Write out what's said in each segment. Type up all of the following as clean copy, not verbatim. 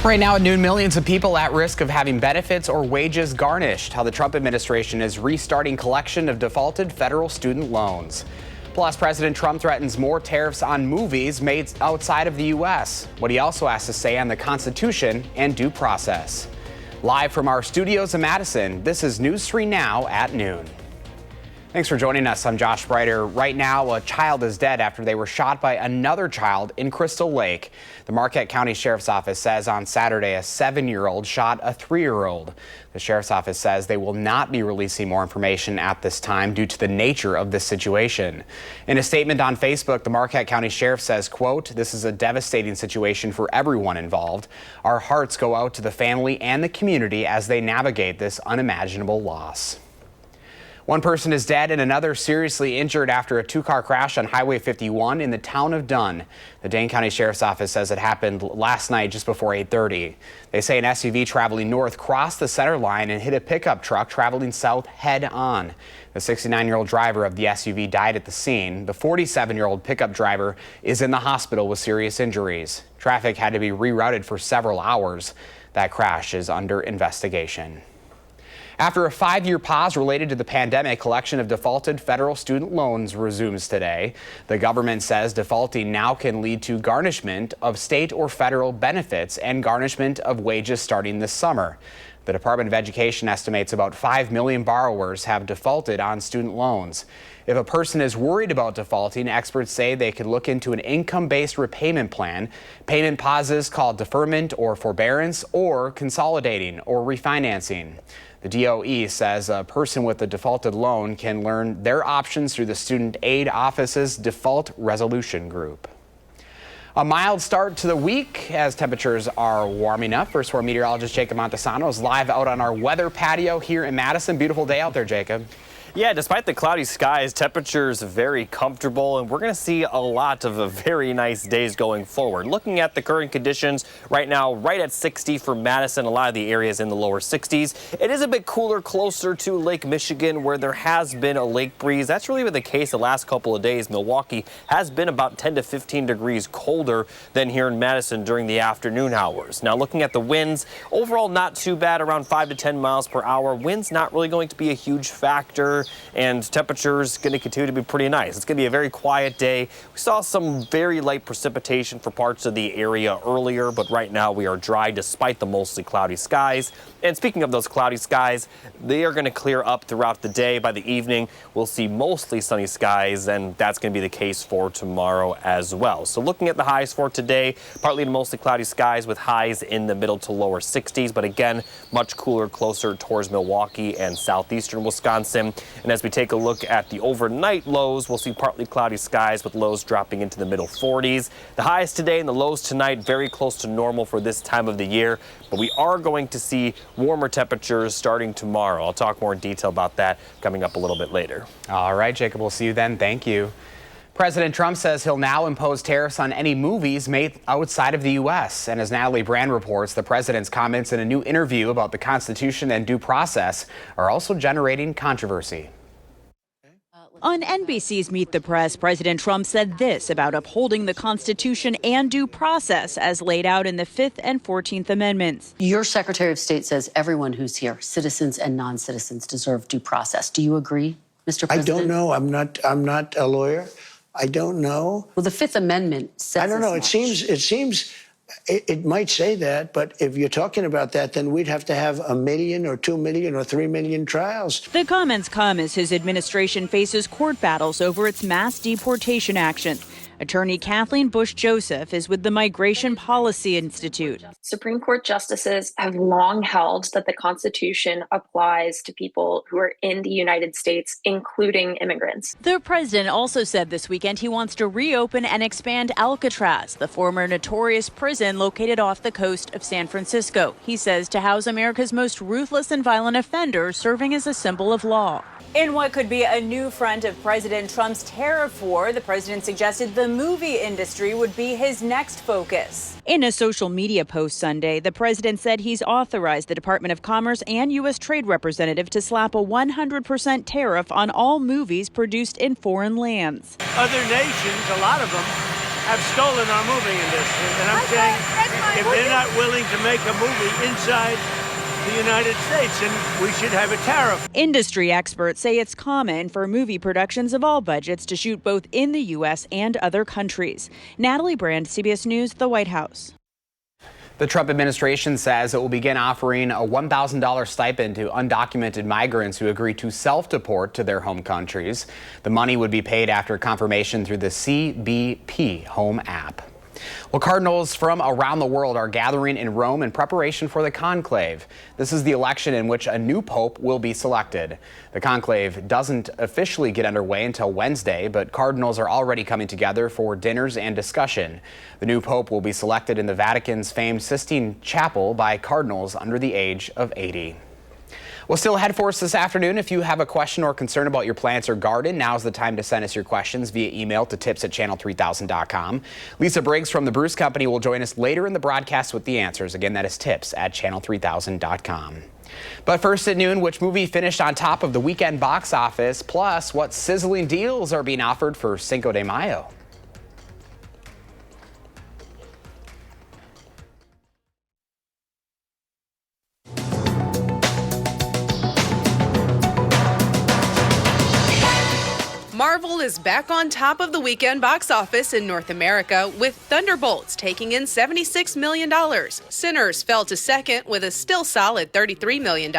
Right now at noon, millions of people at risk of having benefits or wages garnished. How the Trump administration is restarting collection of defaulted federal student loans. Plus, President Trump threatens more tariffs on movies made outside of the U.S. What he also has to say on the Constitution and due process. Live from our studios in Madison, this is News 3 Now at noon. Thanks for joining us. I'm Josh Breiter. Right now, a child is dead after they were shot by another child in Crystal Lake. The Marquette County Sheriff's Office says on Saturday a 7-year-old shot a 3-year-old. The Sheriff's Office says they will not be releasing more information at this time due to the nature of this situation. In a statement on Facebook, the Marquette County Sheriff says, quote, "This is a devastating situation for everyone involved. Our hearts go out to the family and the community as they navigate this unimaginable loss." One person is dead and another seriously injured after a two-car crash on Highway 51 in the town of Dunn. The Dane County Sheriff's Office says it happened last night just before 8:30. They say an SUV traveling north crossed the center line and hit a pickup truck traveling south head-on. The 69-year-old driver of the SUV died at the scene. The 47-year-old pickup driver is in the hospital with serious injuries. Traffic had to be rerouted for several hours. That crash is under investigation. After a 5-year pause related to the pandemic, collection of defaulted federal student loans resumes today. The government says defaulting now can lead to garnishment of state or federal benefits and garnishment of wages starting this summer. The Department of Education estimates about 5 million borrowers have defaulted on student loans. If a person is worried about defaulting, experts say they could look into an income-based repayment plan, payment pauses called deferment or forbearance, or consolidating or refinancing. The DOE says a person with a defaulted loan can learn their options through the Student Aid Office's Default Resolution Group. A mild start to the week as temperatures are warming up. First 4 meteorologist Jacob Montesano is live out on our weather patio here in Madison. Beautiful day out there, Jacob. Yeah, despite the cloudy skies, temperatures very comfortable, and we're going to see a lot of very nice days going forward. Looking at the current conditions right now, right at 60 for Madison, a lot of the areas in the lower 60s. It is a bit cooler closer to Lake Michigan where there has been a lake breeze. That's really been the case the last couple of days. Milwaukee has been about 10 to 15 degrees colder than here in Madison during the afternoon hours. Now looking at the winds, overall not too bad, around 5 to 10 miles per hour. Wind's not really going to be a huge factor, and temperatures going to continue to be pretty nice. It's going to be a very quiet day. We saw some very light precipitation for parts of the area earlier, but right now we are dry despite the mostly cloudy skies. And speaking of those cloudy skies, they are going to clear up throughout the day. By the evening, we'll see mostly sunny skies, and that's going to be the case for tomorrow as well. So looking at the highs for today, partly to mostly cloudy skies with highs in the middle to lower 60s, but again, much cooler closer towards Milwaukee and southeastern Wisconsin. And as we take a look at the overnight lows, we'll see partly cloudy skies with lows dropping into the middle 40s. The highs today and the lows tonight very close to normal for this time of the year, but we are going to see warmer temperatures starting tomorrow. I'll talk more in detail about that coming up a little bit later. All right, Jacob, we'll see you then. Thank you. President Trump says he'll now impose tariffs on any movies made outside of the U.S. And as Natalie Brand reports, the president's comments in a new interview about the Constitution and due process are also generating controversy. On NBC's Meet the Press, President Trump said this about upholding the Constitution and due process as laid out in the 5th and 14th Amendments. Your Secretary of State says everyone who's here, citizens and non-citizens, deserve due process. Do you agree, Mr. President? I don't know. I'm not a lawyer. I don't know. Well, the 5th Amendment says I don't know. It might say that, but if you're talking about that, then we'd have to have 1 million or 2 million or 3 million trials. The comments come as his administration faces court battles over its mass deportation action. Attorney Kathleen Bush Joseph is with the Migration Policy Institute. Supreme Court justices have long held that the Constitution applies to people who are in the United States, including immigrants. The president also said this weekend he wants to reopen and expand Alcatraz, the former notorious prison located off the coast of San Francisco. He says to house America's most ruthless and violent offenders, serving as a symbol of law. In what could be a new front of President Trump's tariff war, the president suggested the movie industry would be his next focus. In a social media post Sunday, the president said he's authorized the Department of Commerce and U.S. Trade Representative to slap a 100% tariff on all movies produced in foreign lands. Other nations, a lot of them, have stolen our movie industry. And I'm saying if they're not willing to make a movie inside the United States, and we should have a tariff. Industry experts say it's common for movie productions of all budgets to shoot both in the U.S. and other countries. Natalie Brand, CBS News, the White House. The Trump administration says it will begin offering a $1,000 stipend to undocumented migrants who agree to self-deport to their home countries. The money would be paid after confirmation through the CBP Home app. Well, cardinals from around the world are gathering in Rome in preparation for the conclave. This is the election in which a new pope will be selected. The conclave doesn't officially get underway until Wednesday, but cardinals are already coming together for dinners and discussion. The new pope will be selected in the Vatican's famed Sistine Chapel by cardinals under the age of 80. Well, still ahead for us this afternoon. If you have a question or concern about your plants or garden, now's the time to send us your questions via email to tips@channel3000.com. Lisa Briggs from the Bruce Company will join us later in the broadcast with the answers. Again, that is tips@channel3000.com. But first at noon, which movie finished on top of the weekend box office? Plus, what sizzling deals are being offered for Cinco de Mayo? Marvel is back on top of the weekend box office in North America, with Thunderbolts taking in $76 million. Sinners fell to second with a still solid $33 million,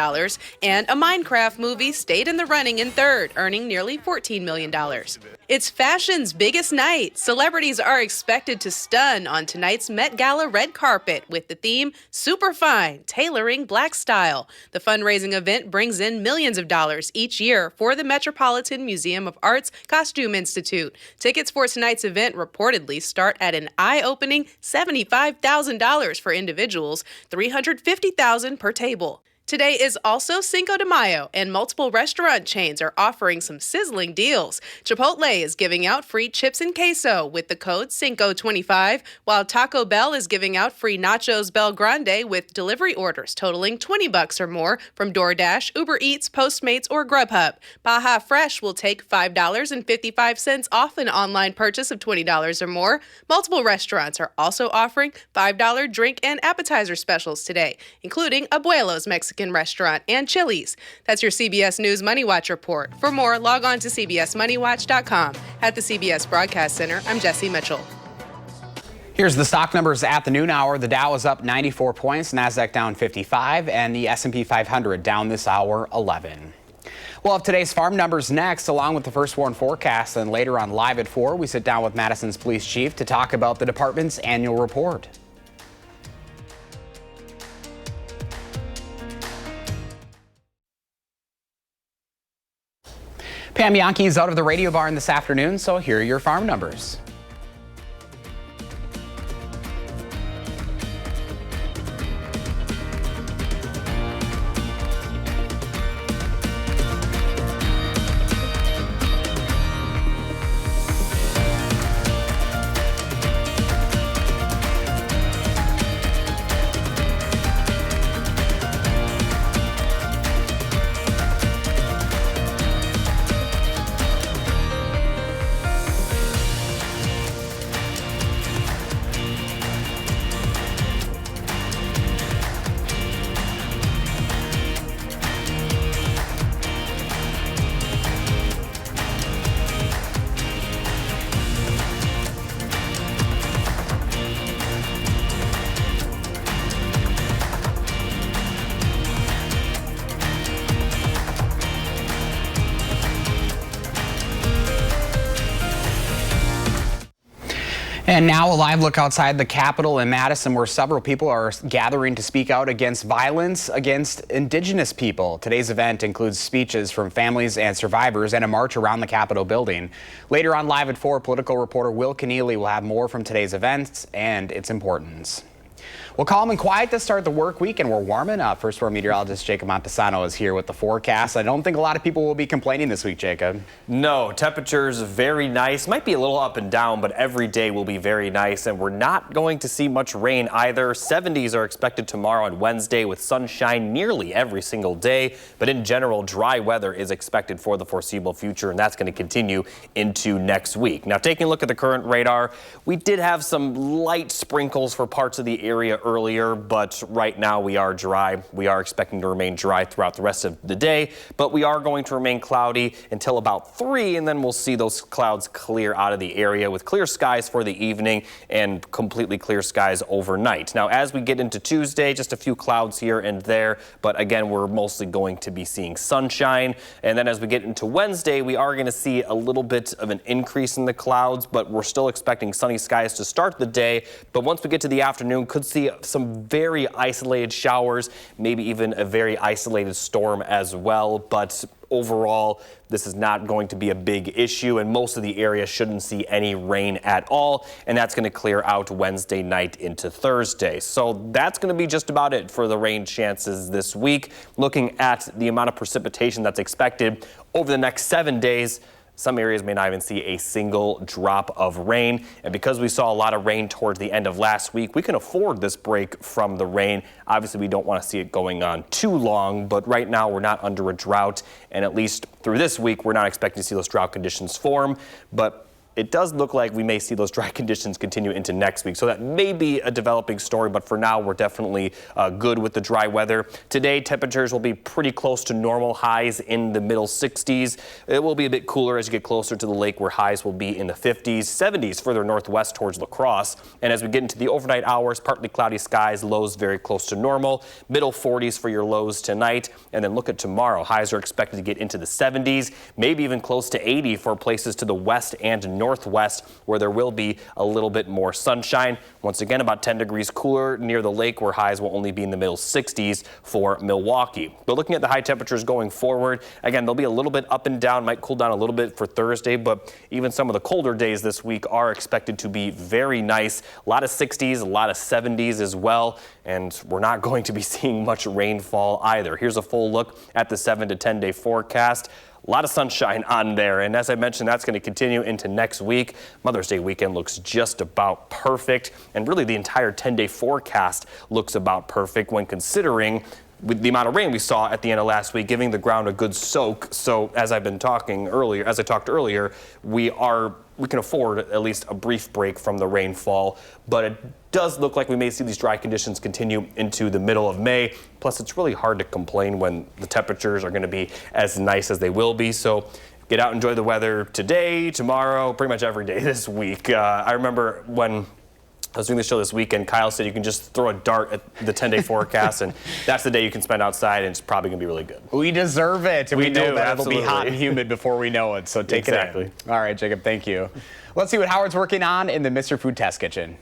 and a Minecraft movie stayed in the running in third, earning nearly $14 million. It's fashion's biggest night. Celebrities are expected to stun on tonight's Met Gala red carpet with the theme Super Fine, tailoring Black style. The fundraising event brings in millions of dollars each year for the Metropolitan Museum of Art's Costume Institute. Tickets for tonight's event reportedly start at an eye-opening $75,000 for individuals, $350,000 per table. Today is also Cinco de Mayo, and multiple restaurant chains are offering some sizzling deals. Chipotle is giving out free chips and queso with the code Cinco25, while Taco Bell is giving out free nachos Bel Grande with delivery orders totaling $20 or more from DoorDash, Uber Eats, Postmates, or Grubhub. Baja Fresh will take $5.55 off an online purchase of $20 or more. Multiple restaurants are also offering $5 drink and appetizer specials today, including Abuelo's Mexican restaurant and Chili's. That's your CBS News Money Watch report. For more, log on to cbsmoneywatch.com. At the CBS Broadcast Center, I'm Jesse Mitchell. Here's the stock numbers at the noon hour. The Dow is up 94 points, NASDAQ down 55, and the S&P 500 down this hour 11. We'll have today's farm numbers next, along with the first warn forecast. And later on Live at 4, we sit down with Madison's police chief to talk about the department's annual report. Pam Yankey's out of the radio barn this afternoon, so here are your farm numbers. And now a live look outside the Capitol in Madison, where several people are gathering to speak out against violence against Indigenous people. Today's event includes speeches from families and survivors and a march around the Capitol building. Later on Live at 4, political reporter Will Keneally will have more from today's events and its importance. Well, calm and quiet to start the work week, and we're warming up. First Warn meteorologist Jacob Montesano is here with the forecast. I don't think a lot of people will be complaining this week, Jacob. No, temperatures very nice. Might be a little up and down, but every day will be very nice, and we're not going to see much rain either. 70s are expected tomorrow and Wednesday with sunshine nearly every single day, but in general, dry weather is expected for the foreseeable future, and that's going to continue into next week. Now, taking a look at the current radar, we did have some light sprinkles for parts of the area area earlier, but right now we are dry. We are expecting to remain dry throughout the rest of the day, but we are going to remain cloudy until about 3, and then we'll see those clouds clear out of the area with clear skies for the evening and completely clear skies overnight. Now, as we get into Tuesday, just a few clouds here and there, but again, we're mostly going to be seeing sunshine. And then as we get into Wednesday, we are going to see a little bit of an increase in the clouds, but we're still expecting sunny skies to start the day. But once we get to the afternoon, could see some very isolated showers, maybe even a very isolated storm as well. But overall, this is not going to be a big issue, and most of the area shouldn't see any rain at all, and that's going to clear out Wednesday night into Thursday. So that's going to be just about it for the rain chances this week. Looking at the amount of precipitation that's expected over the next 7 days, some areas may not even see a single drop of rain. And because we saw a lot of rain towards the end of last week, we can afford this break from the rain. Obviously, we don't want to see it going on too long, but right now we're not under a drought. And at least through this week, we're not expecting to see those drought conditions form. But it does look like we may see those dry conditions continue into next week. So that may be a developing story, but for now, we're definitely good with the dry weather. Today, temperatures will be pretty close to normal, highs in the middle 60s. It will be a bit cooler as you get closer to the lake, where highs will be in the 50s, 70s further northwest towards La Crosse. And as we get into the overnight hours, partly cloudy skies, lows very close to normal, middle 40s for your lows tonight. And then look at tomorrow. Highs are expected to get into the 70s, maybe even close to 80 for places to the west and northwest, where there will be a little bit more sunshine. Once again, about 10 degrees cooler near the lake, where highs will only be in the middle 60s for Milwaukee. But looking at the high temperatures going forward, again, they'll be a little bit up and down, might cool down a little bit for Thursday, but even some of the colder days this week are expected to be very nice. A lot of 60s, a lot of 70s as well, and we're not going to be seeing much rainfall either. Here's a full look at the 7 to 10 day forecast. A lot of sunshine on there, and as I mentioned, that's going to continue into next week. Mother's Day weekend looks just about perfect, and really the entire 10-day forecast looks about perfect when considering with the amount of rain we saw at the end of last week, giving the ground a good soak. So as I talked earlier, we can afford at least a brief break from the rainfall, but it does look like we may see these dry conditions continue into the middle of May. Plus, it's really hard to complain when the temperatures are going to be as nice as they will be. So get out, enjoy the weather today, tomorrow, pretty much every day this week. I remember when I was doing the show this weekend, Kyle said you can just throw a dart at the 10-day forecast, and that's the day you can spend outside, and it's probably going to be really good. We deserve it. And we know that absolutely. It'll be hot and humid before we know it, so take it in. All right, Jacob, thank you. Let's see what Howard's working on in the Mr. Food Test Kitchen.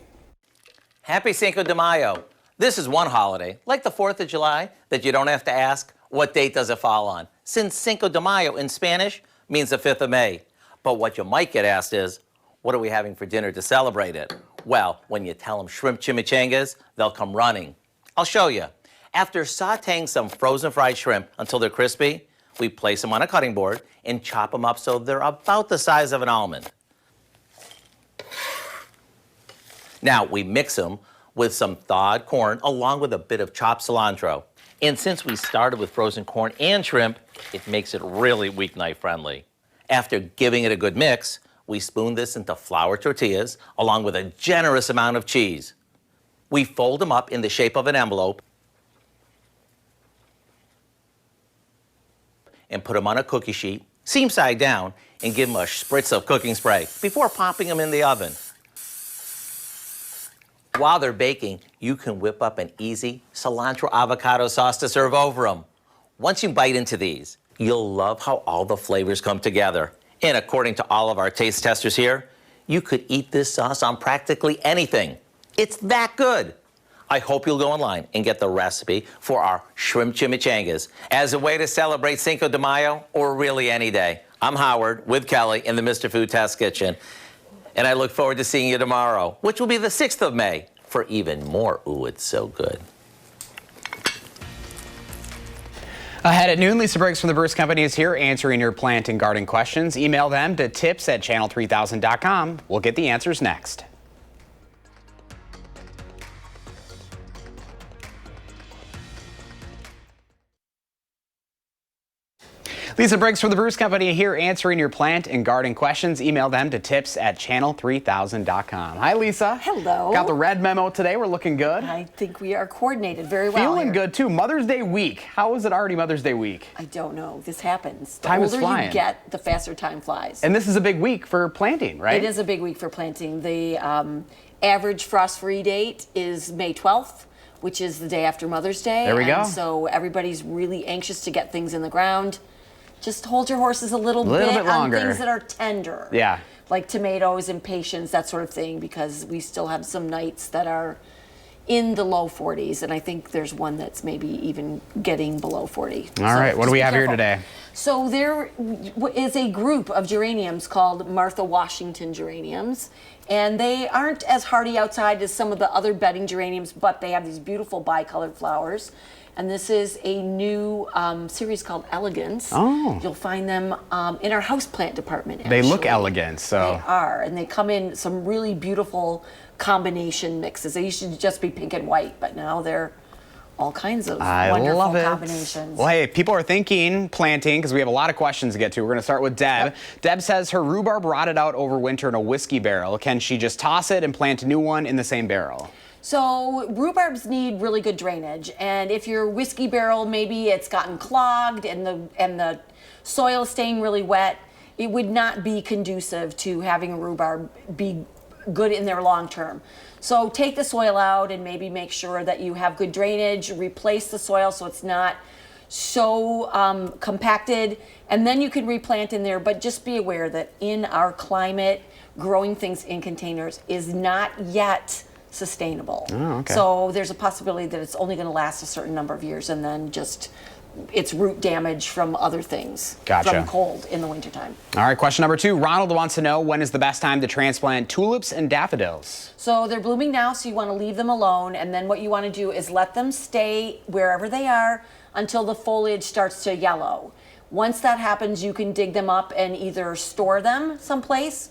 Happy Cinco de Mayo. This is one holiday, like the 4th of July, that you don't have to ask, what date does it fall on? Since Cinco de Mayo in Spanish means the 5th of May. But what you might get asked is, what are we having for dinner to celebrate it? Well, when you tell them shrimp chimichangas, they'll come running. I'll show you. After sauteing some frozen fried shrimp until they're crispy, we place them on a cutting board and chop them up so they're about the size of an almond. Now, we mix them with some thawed corn along with a bit of chopped cilantro. And since we started with frozen corn and shrimp, it makes it really weeknight friendly. After giving it a good mix, we spoon this into flour tortillas along with a generous amount of cheese. We fold them up in the shape of an envelope and put them on a cookie sheet, seam side down, and give them a spritz of cooking spray before popping them in the oven. While they're baking, you can whip up an easy cilantro avocado sauce to serve over them. Once you bite into these, you'll love how all the flavors come together. And according to all of our taste testers here, you could eat this sauce on practically anything. It's that good. I hope you'll go online and get the recipe for our shrimp chimichangas as a way to celebrate Cinco de Mayo or really any day. I'm Howard with Kelly in the Mr. Food Test Kitchen, and I look forward to seeing you tomorrow, which will be the 6th of May, for even more Ooh, It's So Good. Ahead at noon, Lisa Briggs from the Bruce Company is here answering your plant and garden questions. Email them to tips@channel3000.com. We'll get the answers next. Lisa Briggs from the Bruce Company here answering your plant and garden questions. Email them to tips@channel3000.com. Hi, Lisa. Hello. Got the red memo today. We're looking good. I think we are coordinated very well. Feeling here. good, too. Mother's Day week. How is it already Mother's Day week? I don't know. This happens. The Time is older flying. you get, the faster time flies. And this is a big week for planting, right? It is a big week for planting. The average frost-free date is May 12th, which is the day after Mother's Day. There we go. So everybody's really anxious to get things in the ground. Just hold your horses a little bit longer. on things that are tender. Yeah. Like tomatoes and patience, that sort of thing, because we still have some nights that are in the low 40s, and I think there's one that's maybe even getting below 40. All right, what do we have here careful. today? So there is a group of geraniums called Martha Washington geraniums, and they aren't as hardy outside as some of the other bedding geraniums, but they have these beautiful bicolored flowers. And this is a new series called Elegance. Oh. You'll find them in our houseplant department, They look actually. elegant, so. They are, and they come in some really beautiful combination mixes. They used to just be pink and white, but now they're all kinds of wonderful love it. combinations. Well, hey, people are thinking planting because we have a lot of questions to get to. We're going to start with Deb. Yep. Deb says her rhubarb rotted out over winter in a whiskey barrel. Can she just toss it and plant a new one in the same barrel? So rhubarbs need really good drainage, and if your whiskey barrel, maybe it's gotten clogged and the soil is staying really wet, it would not be conducive to having a rhubarb be good in there long term. So take the soil out and maybe make sure that you have good drainage, replace the soil so it's not so compacted, and then you can replant in there. But just be aware that in our climate, growing things in containers is not yet sustainable. Oh, okay. So there's a possibility that it's only going to last a certain number of years, and then just it's root damage from other things, Gotcha. from cold in the wintertime. All right, question number 2. Ronald wants to know, when is the best time to transplant tulips and daffodils? So they're blooming now, so you want to leave them alone, and then what you want to do is let them stay wherever they are until the foliage starts to yellow. Once that happens, you can dig them up and either store them someplace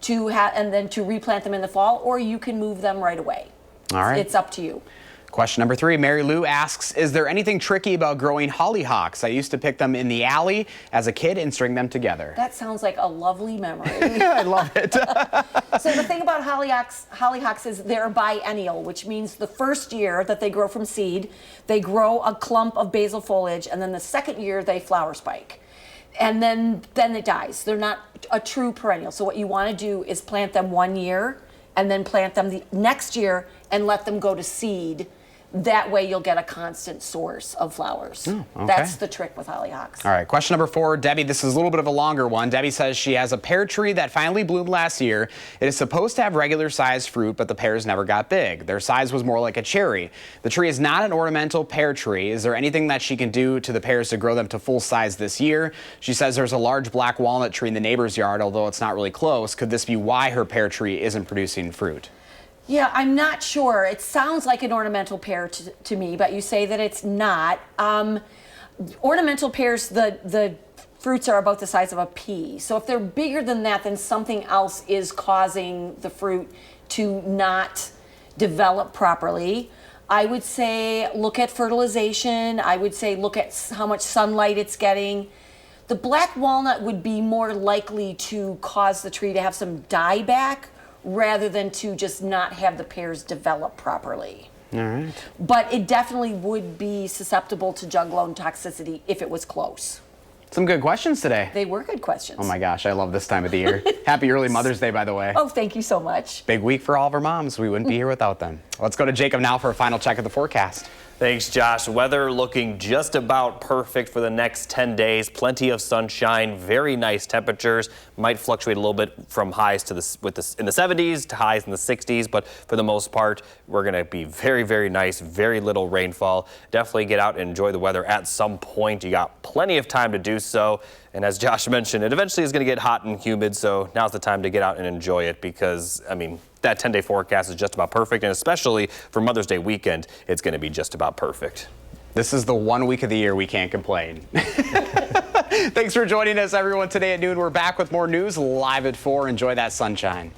and then to replant them in the fall, or you can move them right away. All right. It's up to you. Question number 3, Mary Lou asks, is there anything tricky about growing hollyhocks? I used to pick them in the alley as a kid and string them together. That sounds like a lovely memory. I love it. So the thing about hollyhocks is they're biennial, which means the first year that they grow from seed, they grow a clump of basal foliage, and then the second year they flower spike. And then it dies. They're not a true perennial. So what you want to do is plant them 1 year and then plant them the next year and let them go to seed. That way you'll get a constant source of flowers. Oh, okay. That's the trick with hollyhocks. All right, question number 4, Debbie, this is a little bit of a longer one. Debbie says she has a pear tree that finally bloomed last year. It is supposed to have regular sized fruit, but the pears never got big. Their size was more like a cherry. The tree is not an ornamental pear tree. Is there anything that she can do to the pears to grow them to full size this year? She says there's a large black walnut tree in the neighbor's yard, although it's not really close. Could this be why her pear tree isn't producing fruit? Yeah, I'm not sure. It sounds like an ornamental pear to me, but you say that it's not. Ornamental pears, the fruits are about the size of a pea. So if they're bigger than that, then something else is causing the fruit to not develop properly. I would say look at fertilization. I would say look at how much sunlight it's getting. The black walnut would be more likely to cause the tree to have some dieback rather than to just not have the pears develop properly. All right. But it definitely would be susceptible to juglone toxicity if it was close. Some good questions today. They were good questions. Oh my gosh, I love this time of the year. Happy early Mother's Day, by the way. Oh, thank you so much. Big week for all of our moms. We wouldn't be here without them. Let's go to Jacob now for a final check of the forecast. Thanks, Josh. Weather looking just about perfect for the next 10 days. Plenty of sunshine, very nice temperatures. Might fluctuate a little bit from highs to in the 70s to highs in the 60s, but for the most part, we're going to be very, very nice. Very little rainfall. Definitely get out and enjoy the weather at some point. You got plenty of time to do so. And as Josh mentioned, it eventually is going to get hot and humid, so now's the time to get out and enjoy it because, I mean, that 10-day forecast is just about perfect, and especially for Mother's Day weekend, it's going to be just about perfect. This is the 1 week of the year we can't complain. Thanks for joining us, everyone. Today at noon, we're back with more news live at 4. Enjoy that sunshine.